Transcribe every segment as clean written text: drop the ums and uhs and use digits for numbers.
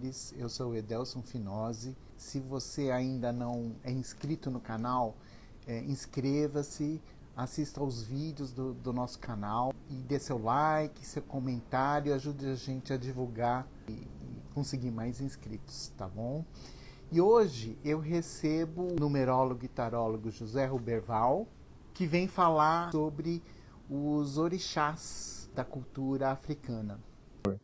Soares, eu sou o Edelson Finose. Se você ainda não é inscrito no canal, inscreva-se, assista aos vídeos do nosso canal e dê seu like, seu comentário, ajude a gente a divulgar e conseguir mais inscritos, tá bom? E hoje eu recebo o numerólogo e tarólogo José Ruberval, que vem falar sobre os orixás da cultura africana.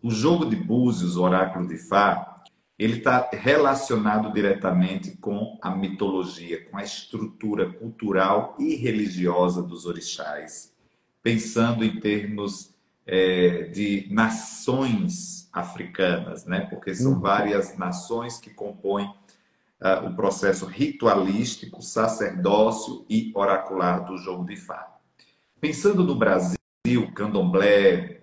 O jogo de búzios, o oráculo de Fá, ele está relacionado diretamente com a mitologia, com a estrutura cultural e religiosa dos orixás, pensando em termos de nações africanas, né? Porque são várias nações que compõem o processo ritualístico, sacerdócio e oracular do jogo de Fá. Pensando no Brasil, candomblé,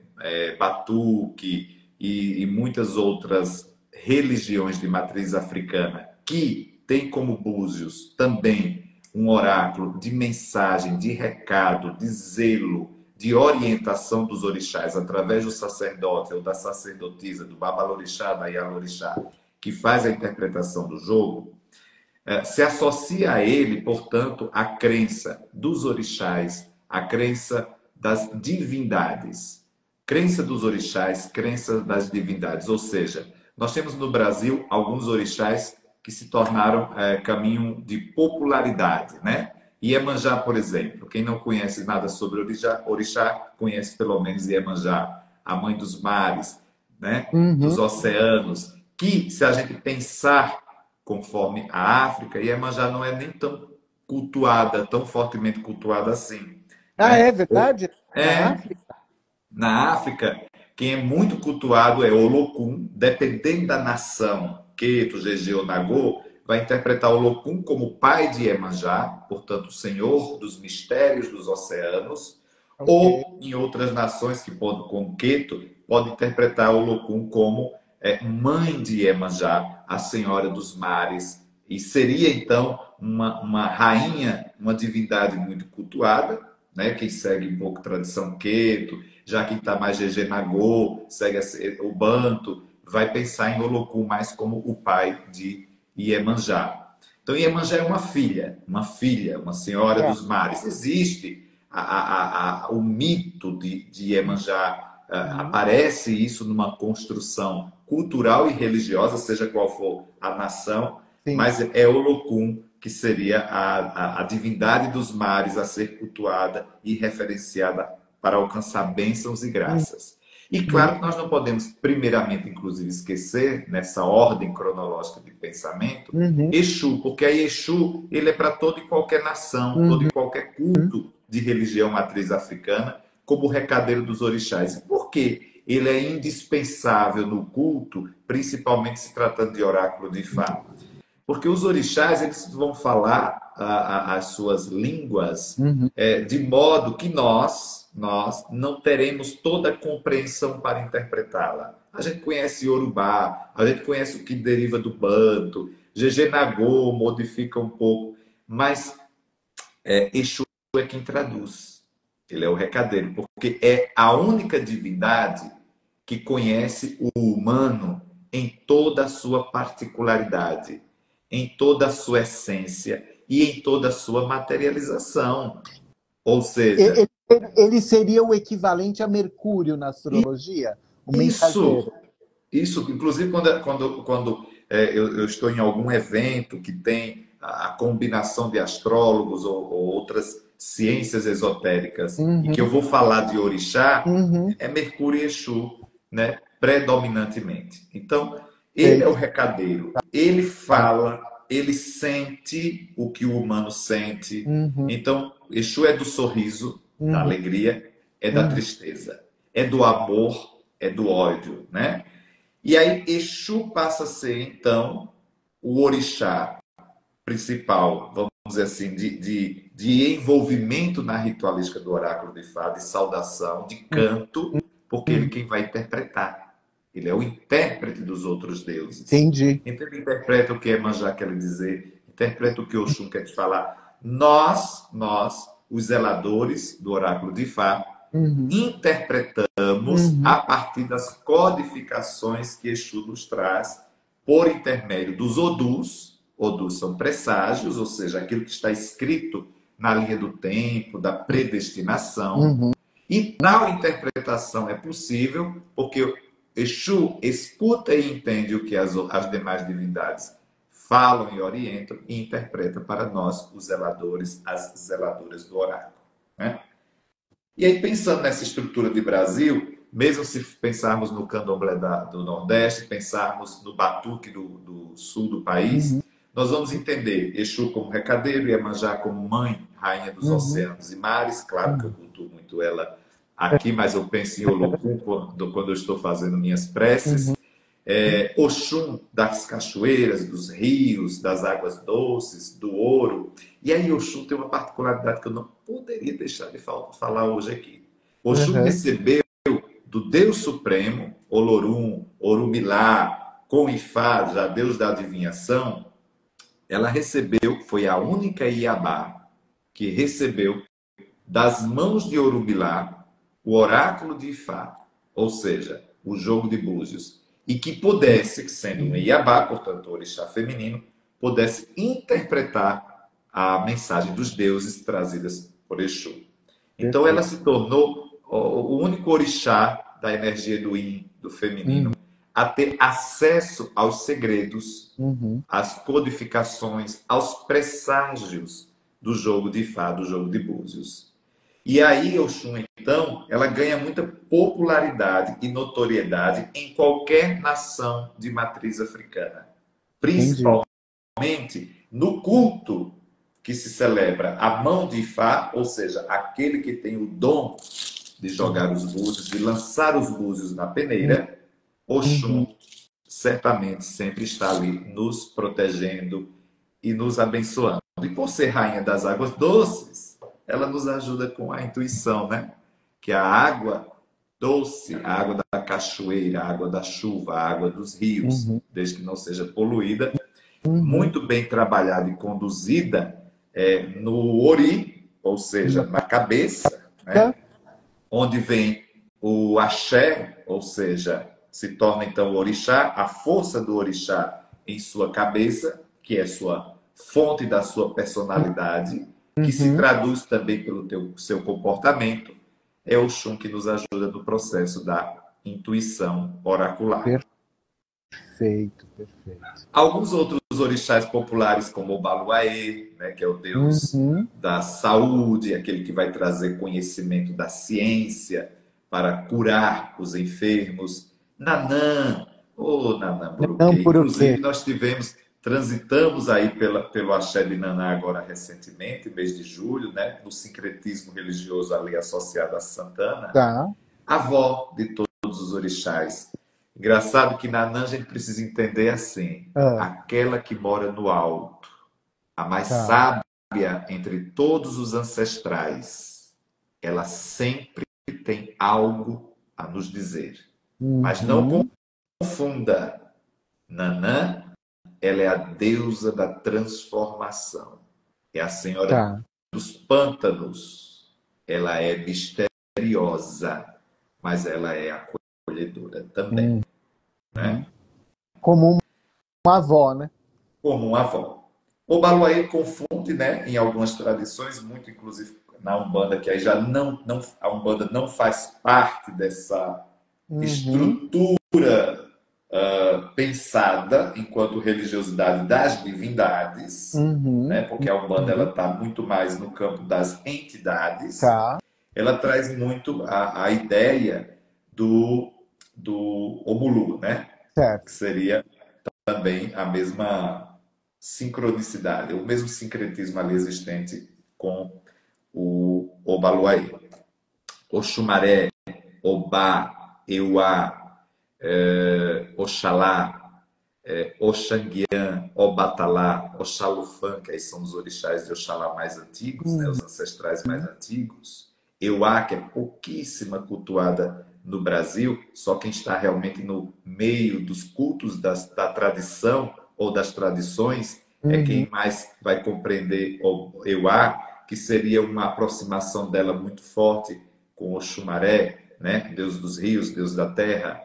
batuque e muitas outras religiões de matriz africana que tem como búzios também um oráculo de mensagem, de recado, de zelo, de orientação dos orixás através do sacerdote ou da sacerdotisa, do babalorixá, da ialorixá, que faz a interpretação do jogo, se associa a ele, portanto, a crença dos orixás, a crença das divindades. Crença dos orixás, crença das divindades. Ou seja, nós temos no Brasil alguns orixás que se tornaram caminho de popularidade, né? Iemanjá, por exemplo. Quem não conhece nada sobre orixá conhece pelo menos Iemanjá, a mãe dos mares, né? Dos oceanos, que, se a gente pensar conforme a África, Iemanjá não é nem tão cultuada, tão fortemente cultuada assim. Ah, Né? é verdade? Na É, África? na África, quem é muito cultuado é Olokun, dependendo da nação, Queto, Gegeu, Nagô, vai interpretar Olokun como pai de Iemanjá, portanto, o senhor dos mistérios dos oceanos, Ok. ou em outras nações que podem, como Queto, pode interpretar Olokun como mãe de Iemanjá, a senhora dos mares, e seria então uma rainha, uma divindade muito cultuada, né? Quem segue um pouco a tradição Queto, já quem está mais GG Nagô, segue o Banto, vai pensar em Olokun mais como o pai de Iemanjá. Então, Iemanjá é uma senhora É. dos mares. Existe o mito de Iemanjá, aparece isso numa construção cultural e religiosa, seja qual for a nação, Sim. mas é Olokun que seria a divindade dos mares a ser cultuada e referenciada para alcançar bênçãos e graças. E claro que nós não podemos, primeiramente, inclusive, esquecer, nessa ordem cronológica de pensamento, Exu, porque aí Exu ele é para toda e qualquer nação, todo e qualquer culto de religião matriz africana, como o recadeiro dos orixás. E por que ele é indispensável no culto, principalmente se tratando de oráculo de Fá? Porque os orixás eles vão falar as suas línguas de modo que nós não teremos toda a compreensão para interpretá-la. A gente conhece Yorubá, a gente conhece o que deriva do Banto, GG Nagô modifica um pouco, mas Exu é quem traduz. Ele é o recadeiro, porque é a única divindade que conhece o humano em toda a sua particularidade, em toda a sua essência e em toda a sua materialização. Ou seja, Ele seria o equivalente a Mercúrio na astrologia? O isso, mensageiro. isso, inclusive quando eu estou em algum evento que tem a combinação de astrólogos ou outras ciências esotéricas e que eu vou falar de orixá, é Mercúrio e Exu, né, predominantemente. Então, ele é o Perfeito. recadeiro, ele fala, ele sente o que o humano sente. Então, Exu é do sorriso, da alegria, é da tristeza, é do amor, é do ódio, né? E aí Exu passa a ser, então, o orixá principal, vamos dizer assim, de envolvimento na ritualística do oráculo de Fá, de saudação, de canto, porque ele é quem vai interpretar. Ele é o intérprete dos outros deuses. Entendi. Então ele interpreta o que Iemanjá quer dizer, interpreta o que Oxum quer te falar. Nós, os zeladores do oráculo de Fá, interpretamos a partir das codificações que Exu nos traz por intermédio dos odus. Odus são presságios, ou seja, aquilo que está escrito na linha do tempo, da predestinação. Uhum. E tal interpretação é possível porque Exu escuta e entende o que as demais divindades falam e orientam e interpreta para nós, os zeladores, as zeladoras do oráculo. Né? E aí, pensando nessa estrutura de Brasil, mesmo se pensarmos no candomblé do Nordeste, pensarmos no batuque do sul do país, Uhum. nós vamos entender Exu como recadeiro, Iemanjá como mãe, rainha dos Uhum. oceanos e mares. Claro que eu cultuo muito ela aqui, mas eu penso em Olocum quando eu estou fazendo minhas Uhum. preces. Oxum das cachoeiras, dos rios, das águas doces, do ouro. E aí Oxum tem uma particularidade que eu não poderia deixar de falar hoje aqui. Oxum Uhum. recebeu do Deus Supremo, Olorum, Orumilá, com Ifá, já Deus da adivinhação, ela recebeu, foi a única Iabá que recebeu das mãos de Orumilá o oráculo de Ifá, ou seja, o jogo de búzios, e que pudesse, sendo um Iabá, portanto, orixá feminino, pudesse interpretar a mensagem dos deuses trazidas por Exu. Então ela Perfeito. se tornou o único orixá da energia do yin, do feminino, Uhum. a ter acesso aos segredos, Uhum. às codificações, aos presságios do jogo de Ifá, do jogo de búzios. E aí, Oxum, então, ela ganha muita popularidade e notoriedade em qualquer nação de matriz africana. Entendi. Principalmente no culto que se celebra a mão de Ifá, ou seja, aquele que tem o dom de jogar os búzios, de lançar os búzios na peneira, Uhum. Oxum certamente sempre está ali nos protegendo e nos abençoando. E por ser rainha das águas doces, ela nos ajuda com a intuição, né? Que a água doce, a água da cachoeira, a água da chuva, a água dos rios, Uhum. desde que não seja poluída, Uhum. muito bem trabalhada e conduzida no ori, ou seja, na cabeça, Tá. né? Onde vem o axé, ou seja, se torna então o orixá, a força do orixá em sua cabeça, que é sua fonte da sua personalidade, que se Uhum. traduz também pelo seu comportamento, é o Xum que nos ajuda no processo da intuição oracular. Perfeito, perfeito. Alguns outros orixás populares, como o Baluaê, né, que é o deus Uhum. da saúde, aquele que vai trazer conhecimento da ciência para curar os enfermos. Nanã, Nanã Não Buruquê. por o quê? Inclusive, transitamos aí pelo axé de Nanã agora recentemente, mês de julho, né, no sincretismo religioso ali associado a Santana, Tá. avó de todos os orixás. Engraçado que Nanã a gente precisa entender assim, Ah, aquela que mora no alto, a mais tá. sábia entre todos os ancestrais, ela sempre tem algo a nos dizer. Mas não Uhum. confunda, Nanã, ela é a deusa da transformação. É a senhora Tá. dos pântanos. Ela é misteriosa, mas ela é acolhedora também, Uhum. né? Como uma avó, né? Como uma avó. O Baluaê confunde, né, em algumas tradições, muito inclusive na Umbanda, que aí já a Umbanda não faz parte dessa Uhum. estrutura pensada enquanto religiosidade das divindades, Uhum. né, porque a Umbanda ela Uhum. está muito mais no campo das entidades. Tá. Ela traz muito a ideia do Omulu, né, que Certo. seria também a mesma sincronicidade, o mesmo sincretismo ali existente com o Obaluaê. Oxumaré, Obá, Euá, Oxalá, Oxanguian, Obatalá, Oxalufã, que aí são os orixás de Oxalá mais antigos, né, Uhum. os ancestrais mais antigos. Euá, que é pouquíssima cultuada no Brasil, só quem está realmente no meio dos cultos da tradição ou das tradições é Uhum. quem mais vai compreender o Euá, que seria uma aproximação dela muito forte com Oxumaré, né? Deus dos rios, Deus da terra,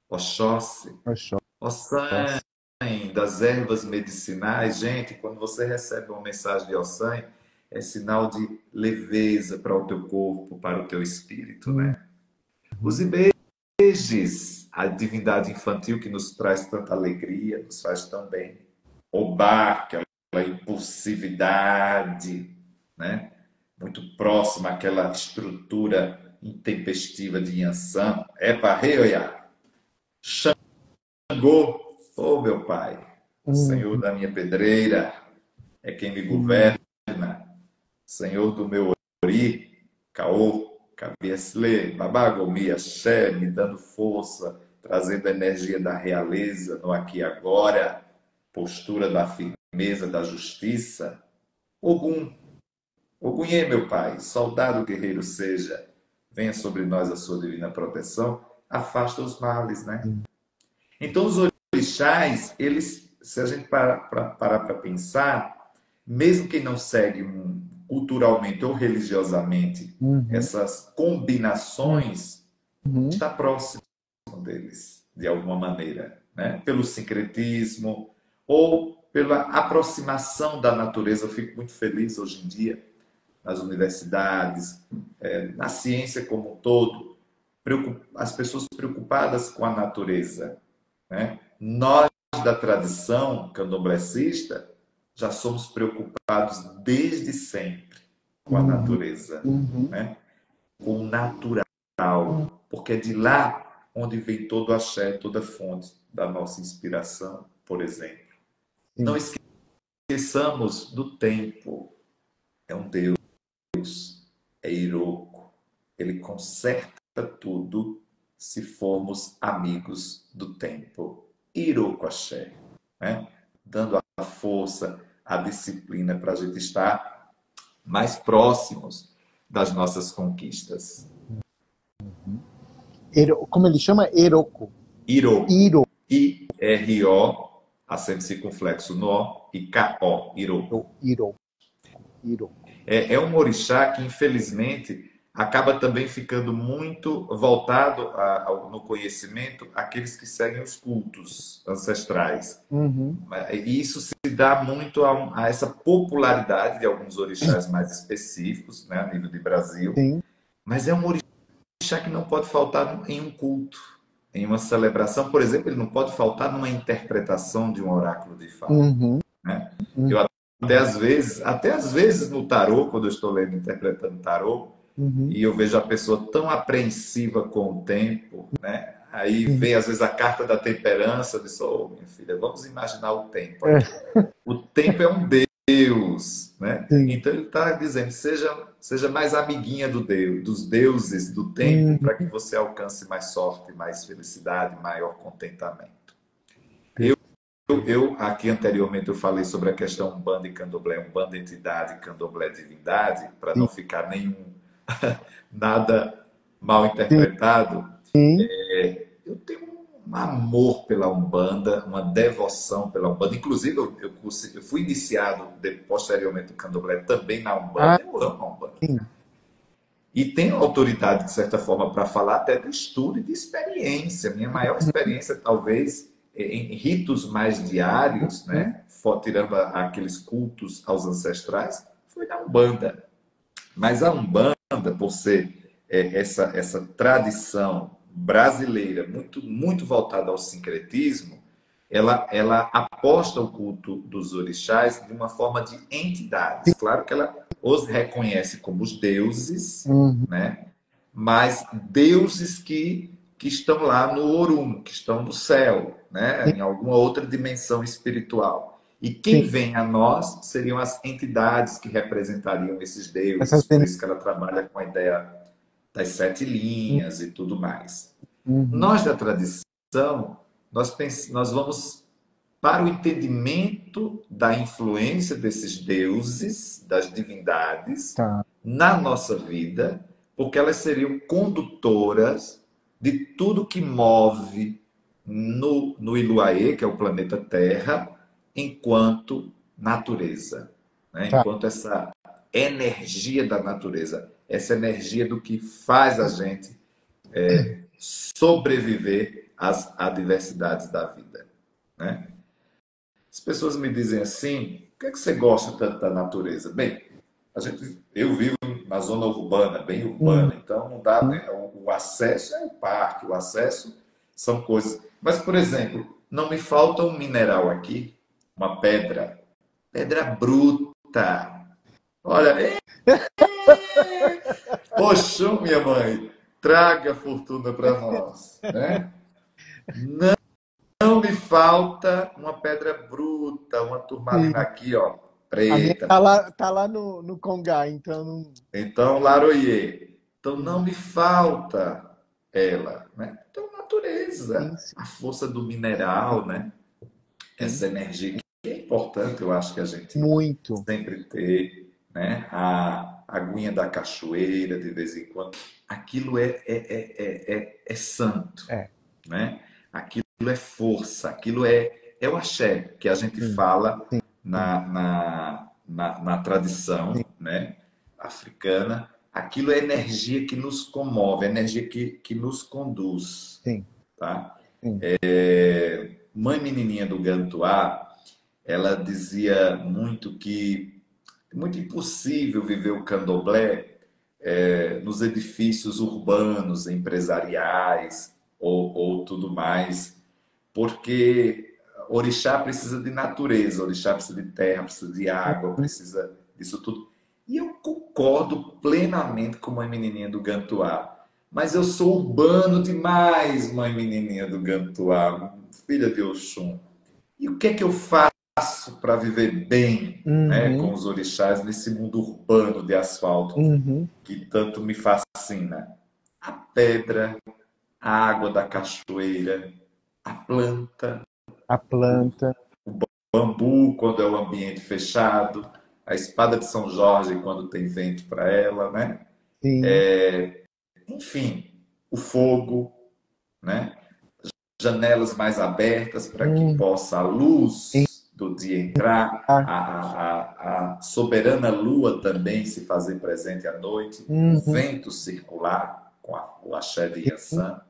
Oxóssi, Oxóssi. Ossan, das ervas medicinais. Gente, quando você recebe uma mensagem de Ossan, é sinal de leveza para o teu corpo, para o teu espírito, Uhum. né? Os ibejes, a divindade infantil que nos traz tanta alegria, nos faz tão bem. Obá, aquela impulsividade, né? Muito próxima àquela estrutura intempestiva de Yansan. Epa, reoiá. Xangô, oh meu pai, Senhor Uhum. da minha pedreira, é quem me Sim. governa, Senhor do meu ori, Caô, Cabiesle, Babagomi, Axé, me dando força, trazendo a energia da realeza no aqui e agora, postura da firmeza, da justiça. Ogum, Ogunhê, meu pai, soldado guerreiro seja, venha sobre nós a sua divina proteção, afasta os males, né? Sim. Então, os orixás, eles, se a gente parar para pensar, mesmo quem não segue culturalmente ou religiosamente Uhum. essas combinações, Uhum. está próximo deles, de alguma maneira, né? Pelo sincretismo ou pela aproximação da natureza. Eu fico muito feliz hoje em dia nas universidades, na ciência como um todo, as pessoas preocupadas com a natureza, né? Nós, da tradição candomblessista, já somos preocupados desde sempre com a Uhum. natureza, Uhum. né? Com o natural, porque é de lá onde vem todo o axé, toda a fonte da nossa inspiração, por exemplo. Não Sim. esqueçamos do tempo. É um Deus, é Iroko. Ele conserta tudo se formos amigos do tempo. Iroko Axé, né? Dando a força, a disciplina para a gente estar mais próximos das nossas conquistas. Como ele chama? Eroko. Iroko. Iro. I-R-O, acento circunflexo no O, e K-O, Iroko. Iro. Iro. É um orixá que, infelizmente, acaba também ficando muito voltado no conhecimento àqueles que seguem os cultos ancestrais. Uhum. E isso se dá muito a essa popularidade de alguns orixás mais específicos, né, a nível de Brasil, Sim. mas é um orixá que não pode faltar em um culto, em uma celebração. Por exemplo, ele não pode faltar numa interpretação de um oráculo de Fá, Uhum. né? Uhum. Eu até às vezes no tarô, quando eu estou lendo, interpretando tarô, Uhum. e eu vejo a pessoa tão apreensiva com o tempo, né? Aí Uhum. vem às vezes a carta da temperança, eu disse, oh, minha filha, vamos imaginar o tempo É. aqui. O tempo é um Deus, né? Sim. Então ele está dizendo, seja mais amiguinha do Deus, dos deuses do tempo, Uhum. para que você alcance mais sorte, mais felicidade, maior contentamento. Eu aqui anteriormente eu falei sobre a questão Umbanda e Candomblé, Umbanda entidade, Candomblé divindade, para Sim. não ficar nenhum nada mal Sim. interpretado. Sim. Eu tenho um amor pela Umbanda, uma devoção pela Umbanda. Inclusive, eu fui iniciado posteriormente no Candomblé também na Ah, Umbanda. Eu amo a Umbanda. sim. E tenho autoridade, de certa forma, para falar até do estudo e de experiência. Minha maior experiência, talvez, em ritos mais diários, Uhum. né? Tirando aqueles cultos aos ancestrais, foi na Umbanda. Mas a Umbanda, por ser essa tradição brasileira muito voltada ao sincretismo, ela aposta o culto dos orixás de uma forma de entidades. Claro que ela os reconhece como os deuses, Uhum. né? Mas deuses que estão lá no Orum, que estão no céu, né? Sim. Em alguma outra dimensão espiritual. E quem Sim. vem a nós seriam as entidades que representariam esses deuses, Essas por cenas. isso que ela trabalha com a ideia das sete linhas e tudo mais. Uhum. Nós da tradição, nós vamos para o entendimento da influência desses deuses, das divindades, Tá. na nossa vida, porque elas seriam condutoras de tudo que move no Iluaê, que é o planeta Terra, enquanto natureza, né? Tá. Enquanto essa energia da natureza, essa energia do que faz a gente sobreviver às adversidades da vida, né? As pessoas me dizem assim, por que é que você gosta tanto da natureza? Bem, eu vivo na zona urbana, bem Uhum. urbana, então não dá, né? O acesso é o parque, o acesso são coisas. Mas, por exemplo, não me falta um mineral aqui, uma pedra, pedra bruta. Olha, poxa, minha mãe, traga fortuna para nós, né? Não me falta uma pedra bruta, uma turmalina Sim. aqui, ó, A minha preta. tá lá no Congá, então não. Então, Laroyer. Então, não me falta ela, né? Então, Sim, natureza, sim, a força do mineral, né? sim. Essa energia que é importante, eu acho que a gente Muito. sempre ter, né? A aguinha da cachoeira, de vez em quando. Aquilo é santo, É. né? Aquilo é força, aquilo é o axé que a gente Sim, fala sim, na tradição, né, africana. Aquilo é energia que nos comove, energia que nos conduz, sim, tá? sim. Mãe Menininha do Gantuá, ela dizia muito que é muito impossível viver o candomblé nos edifícios urbanos, empresariais ou tudo mais, porque orixá precisa de natureza, orixá precisa de terra, precisa de água, Uhum. precisa disso tudo. E eu concordo plenamente com Mãe Menininha do Gantuá. Mas eu sou urbano demais, Mãe Menininha do Gantuá, filha de Oxum. E o que é que eu faço para viver bem, né, com Uhum. os orixás nesse mundo urbano de asfalto Uhum. que tanto me fascina? A pedra, a água da cachoeira, a planta, A o planta. bambu quando é o ambiente fechado, a espada de São Jorge quando tem vento para ela, né? Sim. Enfim, o fogo, né? Janelas mais abertas para que Uhum. possa a luz do dia entrar, a soberana lua também se fazer presente à noite, o Uhum. vento circular com o axé de Yansan.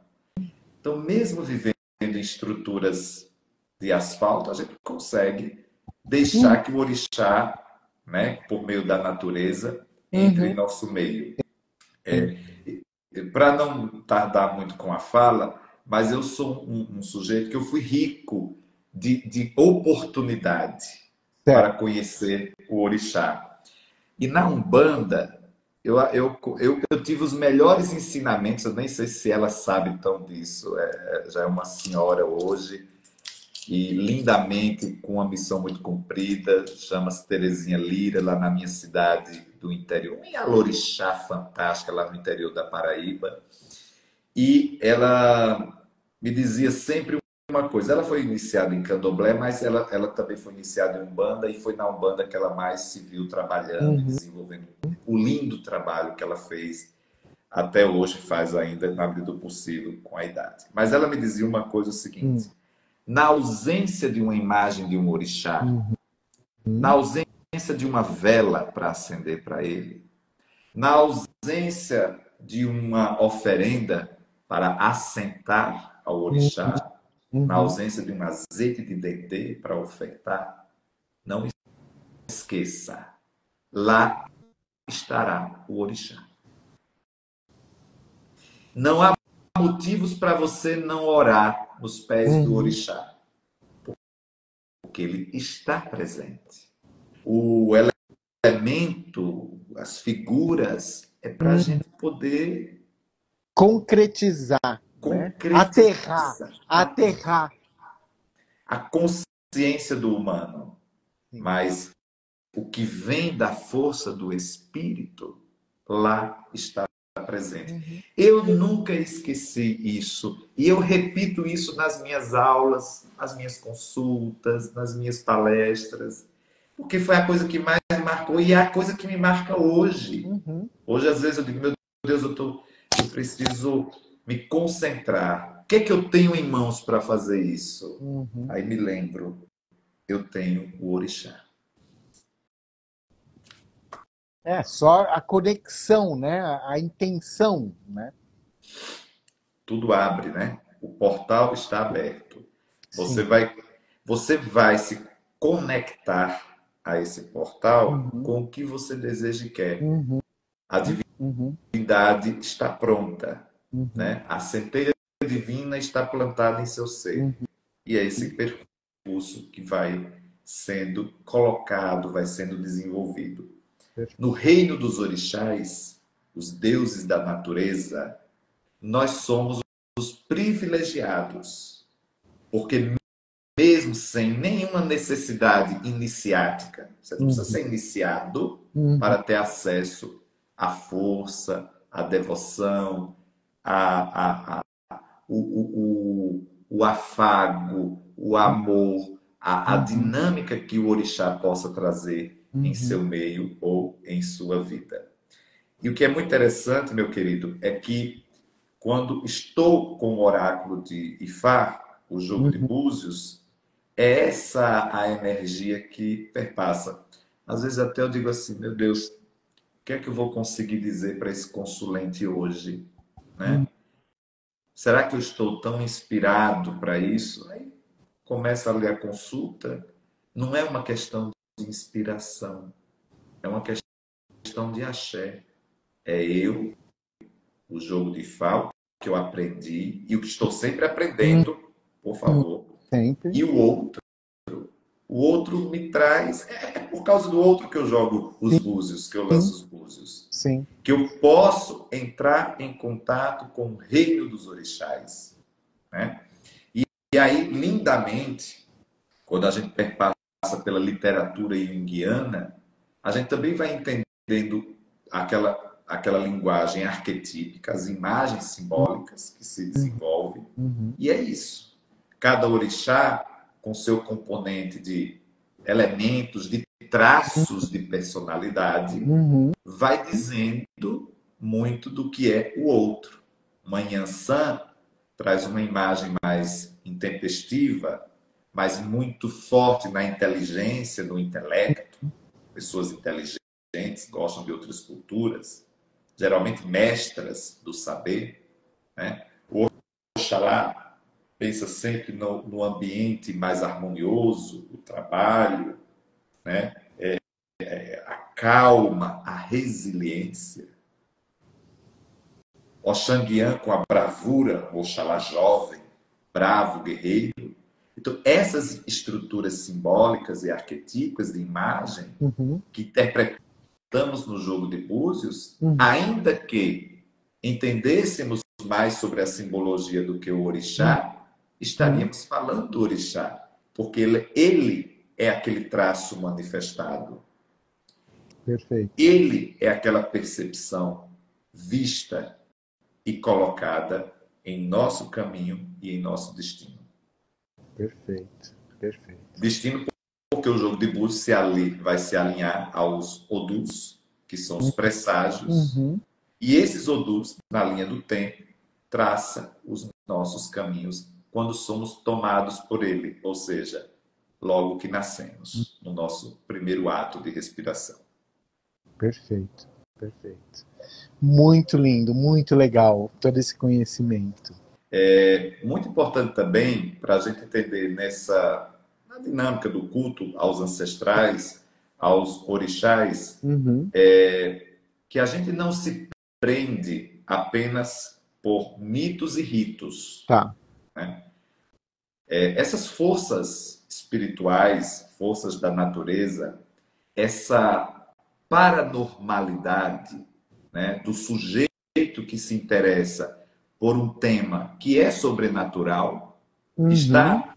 Então, mesmo vivendo em estruturas de asfalto, a gente consegue Uhum. deixar que o orixá, né, por meio da natureza, entre em Uhum. nosso meio. Sim. Para não tardar muito com a fala, mas eu sou um sujeito que eu fui rico de oportunidade para Certo. conhecer o orixá. E na Umbanda, eu tive os melhores ensinamentos, eu nem sei se ela sabe tão disso, já é uma senhora hoje, e lindamente, com uma missão muito cumprida, chama-se Terezinha Lira, lá na minha cidade do interior, em Alorixá, fantástica, lá no interior da Paraíba. E ela me dizia sempre uma coisa, ela foi iniciada em candomblé, mas ela também foi iniciada em Umbanda, e foi na Umbanda que ela mais se viu trabalhando e Uhum. desenvolvendo o lindo trabalho que ela fez, até hoje faz ainda, na medida do possível, com a idade. Mas ela me dizia uma coisa o seguinte, Uhum. na ausência de uma imagem de um orixá, na Uhum. ausência de uma vela para acender para ele, na ausência de uma oferenda para assentar ao orixá, na Uhum. ausência de um azeite de dendê para ofertar, não esqueça, lá estará o orixá. Não há motivos para você não orar nos pés do Uhum. orixá, porque ele está presente. O elemento, as figuras, é para a Uhum. gente poder Concretizar, né? Aterrar, concretizar aterrar. a consciência do humano. Sim. Mas o que vem da força do espírito, lá está presente. Uhum. Eu nunca esqueci isso. E eu repito isso nas minhas aulas, nas minhas consultas, nas minhas palestras. Porque foi a coisa que mais me marcou e é a coisa que me marca hoje. Uhum. Hoje, às vezes, eu digo, meu Deus, eu preciso me concentrar. O que é que eu tenho em mãos para fazer isso? Uhum. Aí me lembro, eu tenho o orixá. É só a conexão, né? A intenção, né? Tudo abre, né? O portal está aberto. Você Sim. vai, você vai se conectar a esse portal Uhum. com o que você deseja e quer. Uhum. A Uhum. divindade está pronta, Uhum. né? A centelha divina está plantada em seu ser. Uhum. E é esse percurso que vai sendo colocado, vai sendo desenvolvido. No Perfeito. reino dos orixás, os deuses da natureza, nós somos os privilegiados, porque mesmo sem nenhuma necessidade iniciática, você não precisa Uhum. ser iniciado Uhum. para ter acesso à força, à devoção, à, o afago, o amor, a Uhum. dinâmica que o orixá possa trazer em Uhum. seu meio ou em sua vida. E o que é muito interessante, meu querido, é que quando estou com o oráculo de Ifá, o jogo de Uhum. búzios, é essa a energia que perpassa. Às vezes até eu digo assim, meu Deus, o que é que eu vou conseguir dizer para esse consulente hoje, Uhum. né? Será que eu estou tão inspirado para isso? Aí começa a ler a consulta. Não é uma questão de inspiração, é uma questão de axé. É eu, o jogo de Fá, que eu aprendi e o que estou sempre aprendendo, por Uhum. favor. Sempre. E o outro. O outro me traz. É por causa do outro que eu jogo os búzios, que eu lanço Sim. os búzios. Sim. Que eu posso entrar em contato com o reino dos orixás, né? E aí, lindamente, quando a gente perpassa pela literatura junguiana, a gente também vai entendendo aquela linguagem arquetípica, as imagens simbólicas que se Uhum. desenvolvem. Uhum. E é isso. Cada orixá, com seu componente de elementos, de traços de personalidade, Uhum. vai dizendo muito do que é o outro. Manhã Sã traz uma imagem mais intempestiva, mas muito forte na inteligência, no intelecto. Pessoas inteligentes gostam de outras culturas, geralmente mestras do saber, né? O Oxalá pensa sempre no ambiente mais harmonioso, o trabalho, né? A calma, a resiliência. Oxanguian com a bravura, Oxalá jovem, bravo, guerreiro. Então, essas estruturas simbólicas e arquetípicas de imagem Uhum. que interpretamos no jogo de búzios, Uhum. ainda que entendêssemos mais sobre a simbologia do que o orixá, Uhum. estaríamos falando do orixá, porque ele é aquele traço manifestado. Perfeito. Ele é aquela percepção vista e colocada em nosso caminho e em nosso destino. Perfeito. Perfeito. Destino porque o jogo de búzios vai se alinhar aos odus, que são os presságios, Uhum. e esses odus, na linha do tempo, traça os nossos caminhos quando somos tomados por ele, ou seja, logo que nascemos, no nosso primeiro ato de respiração. Perfeito. Perfeito. Muito lindo, muito legal todo esse conhecimento. Muito importante também para a gente entender na dinâmica do culto aos ancestrais, aos orixás, Uhum. que a gente não se prende apenas por mitos e ritos, Tá. né? Essas forças espirituais, forças da natureza, essa paranormalidade, né, do sujeito que se interessa por um tema que é sobrenatural, Uhum. está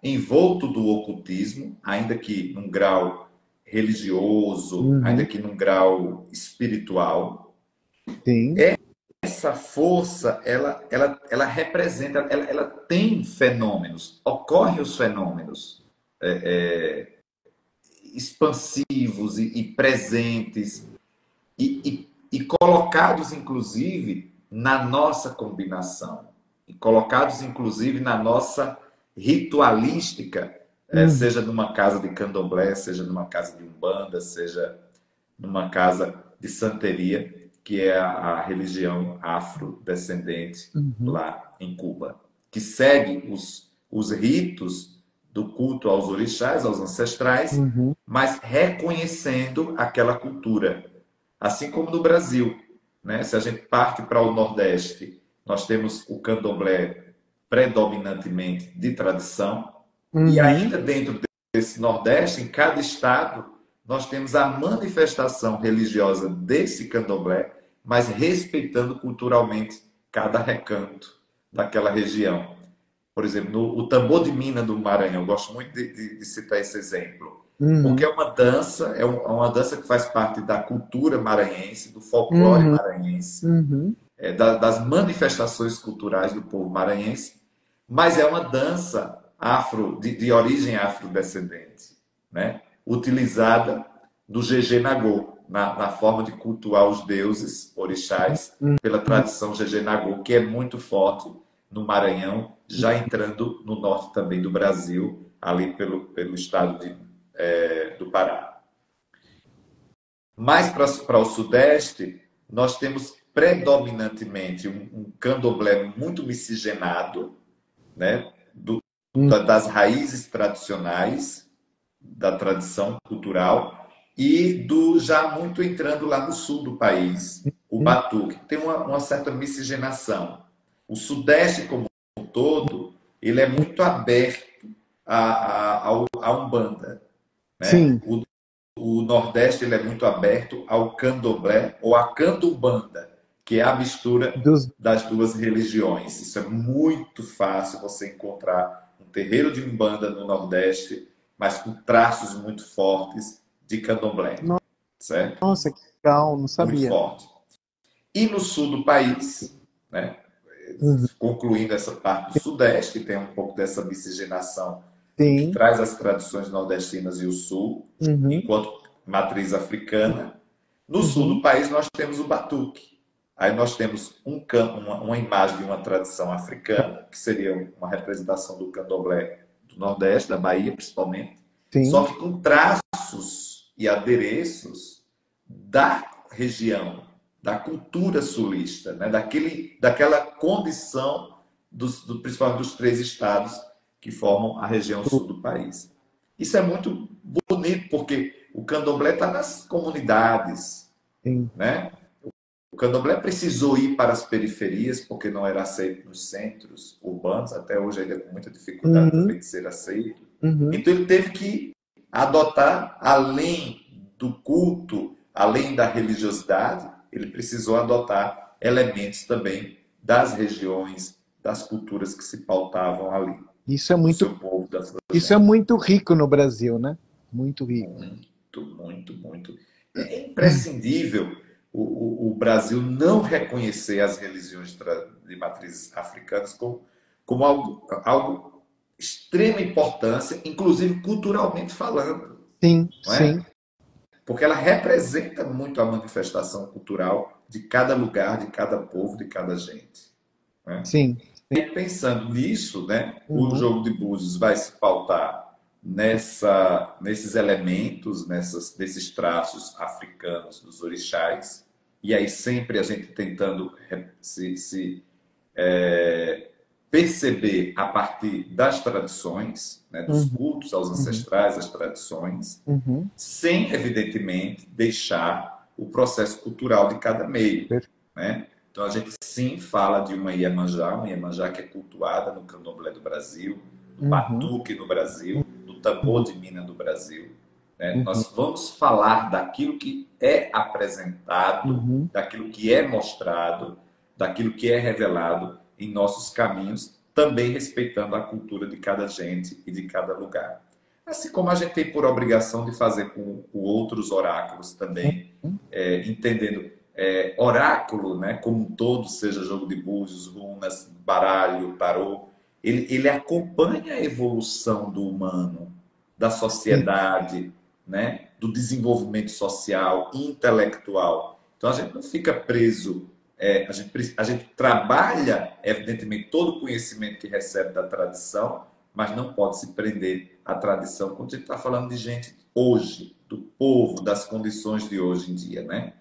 envolto do ocultismo, ainda que num grau religioso, ainda Uhum. que num grau espiritual. Sim. Essa força, ela representa, ela tem fenômenos, ocorrem os fenômenos expansivos e presentes e colocados, inclusive, na nossa combinação, e colocados, inclusive, na nossa ritualística, Uhum. seja numa casa de candomblé, seja numa casa de umbanda, seja numa casa de santeria, que é a religião afrodescendente Uhum. lá em Cuba, que segue os ritos do culto aos orixás, aos ancestrais, Uhum. mas reconhecendo aquela cultura. Assim como no Brasil, né? Se a gente parte para o Nordeste, nós temos o candomblé predominantemente de tradição, e Uhum. ainda dentro desse Nordeste, em cada estado, nós temos a manifestação religiosa desse candomblé, mas respeitando culturalmente cada recanto daquela região. Por exemplo, o tambor de mina do Maranhão, eu gosto muito de citar esse exemplo, porque Uhum. é uma dança, é uma dança que faz parte da cultura maranhense, do folclore Uhum. maranhense, Uhum. das manifestações culturais do povo maranhense, mas é uma dança de origem afrodescendente, né? Utilizada do Gegê Nagô, na forma de cultuar os deuses orixás, pela tradição Gegê Nagô, que é muito forte no Maranhão, já entrando no norte também do Brasil, ali pelo estado do Pará. Mais para o sudeste, nós temos predominantemente um candomblé muito miscigenado, né? Das raízes tradicionais, da tradição cultural, e do já muito entrando lá no sul do país, o Uhum. batuque. Tem uma certa miscigenação. O sudeste como um todo, ele é muito aberto à Umbanda, né? Sim, O Nordeste ele é muito aberto ao candomblé ou à candombanda, que é a mistura dos, das duas religiões. Isso é muito fácil você encontrar um terreiro de umbanda no Nordeste, mas com traços muito fortes de candomblé, certo? nossa, que legal, não Muito sabia. forte. E no sul do país, né? Uhum. Concluindo essa parte do Sudeste, que tem um pouco dessa miscigenação do que Sim. traz as tradições nordestinas e o Sul, Uhum. enquanto matriz africana. No sul do Uhum. país, nós temos o batuque. Aí nós temos uma imagem de uma tradição africana, que seria uma representação do candomblé do Nordeste, da Bahia principalmente, só Sim. que com traços e adereços da região, da cultura sulista, né? Daquela condição, principalmente dos três estados que formam a região sul do país. Isso é muito bonito, porque o candomblé está nas comunidades, Sim. né? O candomblé precisou ir para as periferias, porque não era aceito nos centros urbanos, até hoje ainda com muita dificuldade Uhum. também de ser aceito. Uhum. Então ele teve que adotar, além do culto, além da religiosidade, ele precisou adotar elementos também das regiões, das culturas que se pautavam ali, Isso é do muito, seu povo, da sua isso é gente. muito rico no Brasil, né? Muito rico. Muito, muito, muito. É imprescindível o Brasil não reconhecer as religiões de matrizes africanas como algo extrema importância, inclusive culturalmente falando, Sim, não é? sim, Porque ela representa muito a manifestação cultural de cada lugar, de cada povo, de cada gente. Né? sim. E pensando nisso, né, o Uhum. jogo de búzios vai se pautar nesses elementos, nesses traços africanos dos orixás, e aí sempre a gente tentando se perceber a partir das tradições, né, dos Uhum. cultos aos Uhum. ancestrais, das tradições, Uhum. sem, evidentemente, deixar o processo cultural de cada meio, Per- né? Então, a gente sim fala de uma Iemanjá que é cultuada no candomblé do Brasil, do Uhum. batuque no Brasil, do tambor Uhum. de mina do Brasil. Né? Uhum. Nós vamos falar daquilo que é apresentado, Uhum. daquilo que é mostrado, daquilo que é revelado em nossos caminhos, também respeitando a cultura de cada gente e de cada lugar. Assim como a gente tem por obrigação de fazer com outros oráculos também, Uhum. entendendo oráculo, né, como um todo, seja jogo de búzios, runas, baralho, tarô, ele acompanha a evolução do humano, da Sim. sociedade, né, do desenvolvimento social, intelectual. Então a gente não fica preso, a gente trabalha, evidentemente, todo o conhecimento que recebe da tradição, mas não pode se prender à tradição quando a gente está falando de gente hoje, do povo, das condições de hoje em dia, né?